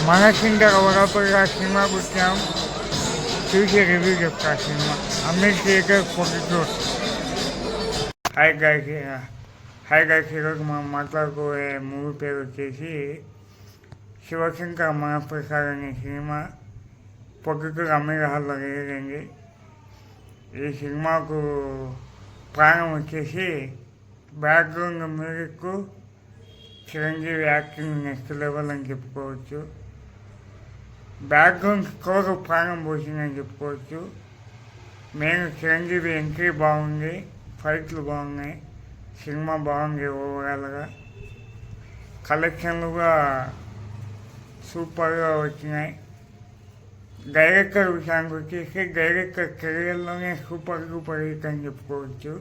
మనకిందర వరపగా cinema పుట్టాం చూసి review చెప్తా cinema Ameer Shekhar Proddatur. Hi guys, ఈరోజు మనం మాట్లాడుకోబోయే మూవీ పేరు వచ్చేసి శివశంకర్ మహాప్రసాద్ అనే సినిమా పొద్దుటూరు అమీర్ హాల్లో రిలీజ్. ఈ సినిమాకు ప్రాణం వచ్చేసి background music, Chiranjeevi acting next level అని చెప్పుకోవచ్చు. బ్యాక్గ్రౌండ్ స్కోర్ ప్రాణం పోసిందని చెప్పుకోవచ్చు. మెయిన్ చిరంజీవి ఎంట్రీ బాగుంది, ఫైట్లు బాగున్నాయి, సినిమా బాగుంది. ఓవరాల్గా కలెక్షన్లు కూడా సూపర్గా వచ్చినాయి. డైరెక్టర్ విషయానికి వచ్చేసి డైరెక్టర్ కెరియర్లోనే సూపర్ హిట్ అని చెప్పుకోవచ్చు.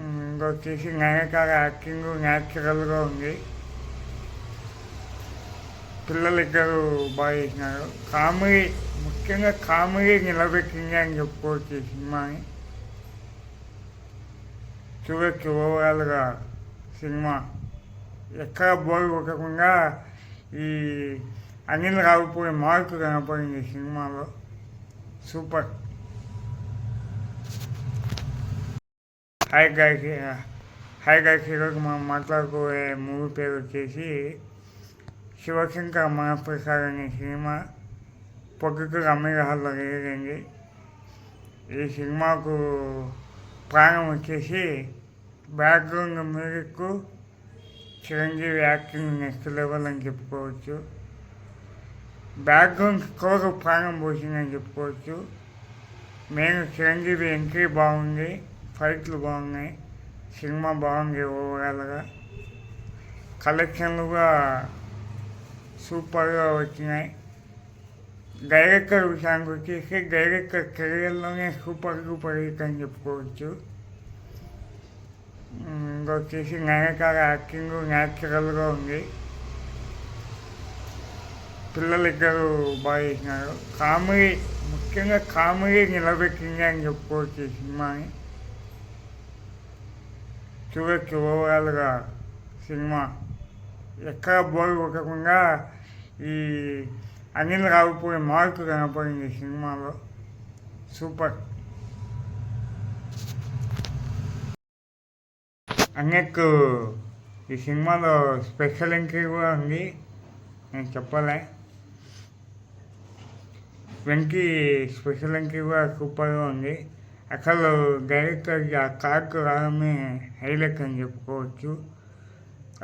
ఇంకొచ్చేసి నాయకాల యాక్టింగ్ న్యాచురల్గా ఉంది. పిల్లలు ఇద్దరు బాగా చేసినారు. కామెడీ, ముఖ్యంగా కామెడీ నిలబెట్టింది అని చెప్పుకోవచ్చు ఈ సినిమాని. చూడొచ్చు ఓవరాల్గా సినిమా ఎక్కడ బోర్ కొట్టకుండా ఈ అనిల్ రావుపూడి మార్కు కనపడింది ఈ సినిమాలో. సూపర్. హాయ్ గాయస్, ఈరోజు మనం మాట్లాడుకోబోయే మూవీ పేరు వచ్చేసి శివశంకర్ మహాప్రసాద్ అనే సినిమా పొద్దుటూరు అమీర్ హాల్లో రిలీజ్. ఈ సినిమాకు ప్రాణం వచ్చేసి background music, Chiranjeevi acting next level అని చెప్పుకోవచ్చు. బ్యాక్గ్రౌండ్ స్కోర్ ప్రాణం పోసిందని చెప్పుకోవచ్చు. మెయిన్ చిరంజీవి ఎంట్రీ బాగుంది, ఫైట్లు బాగున్నాయి, సినిమా బాగుంది. ఓవరాల్గా కలెక్షన్లు కూడా సూపర్గా వచ్చినాయి. డైరెక్టర్ విషయానికి వచ్చేసి డైరెక్టర్ కెరియర్లోనే సూపర్ హిట్ అని చెప్పుకోవచ్చు. ఇంకొచ్చేసి నాయకాల యాక్టింగ్ న్యాచురల్గా ఉంది. పిల్లలు ఇద్దరు బాగా చేసినారు. కామెడీ, ముఖ్యంగా కామెడీ నిలబెట్టింది అని చెప్పుకోవచ్చు ఈ సినిమాని. చూడొచ్చు ఓవరాల్గా సినిమా ఎక్కడ బోర్ కొట్టకుండా ఈ అనిల్ రావుపూడి మార్కు కనపడింది ఈ సినిమాలో. సూపర్. అన్నట్టు ఈ సినిమాలో స్పెషల్ ఎంట్రీ కూడా ఉంది, నేను చెప్పలే. వెంకీ స్పెషల్ ఎంట్రీ కూడా సూపర్గా ఉంది. అసలు డైరెక్టర్కి ఆ కార్కు రావడమే హైలైట్ అని చెప్పుకోవచ్చు.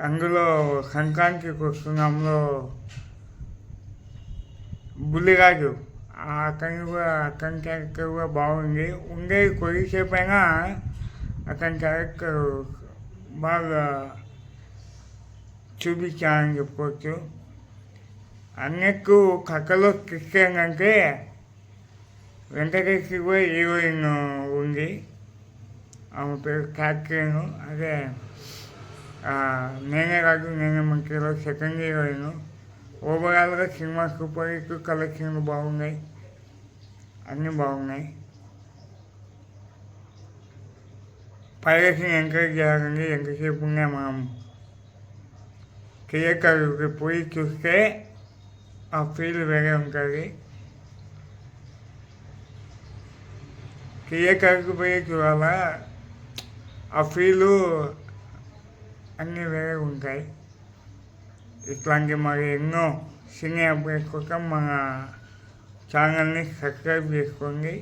అందులో సంక్రాంతికి వస్తున్నాంలో బుల్లిరాజు అతని క్యారెక్టర్ కూడా బాగుంది. ఉండేది కొద్దిసేపు అయినా అతని క్యారెక్టర్ బాగా చూపించాలని చెప్పుకోవచ్చు. అన్నట్టు కథలో ట్విస్ట్ ఏంటంటే వెంకటేశ్వరి కూడా హీరోయిన్ ఉంది, ఆమె పేరు క్యాట్రిన్. అదే నేనే కాదు నేనే మంచిలో సెకండ్ హీరోయిన్. ఓవరాల్గా సినిమా సూపర్ హిట్, కలెక్షన్లు బాగున్నాయి, అన్నీ బాగున్నాయి. పైరసీని ఎంకరేజ్ చేయాలండి. ఎంతసేపు ఉన్నా మనం థియేటర్కి పోయి చూస్తే ఆ ఫీల్ వేరే ఉంటుంది. థియేటర్కి పోయి చూడాలా, ఆ ఫీలు అన్నీ వేరే ఉంటాయి. ఇట్లాంటి మరి ఎన్నో సినీ అప్డేట్స్ కోసం మన ఛానల్ని సబ్స్క్రైబ్ చేసుకోండి.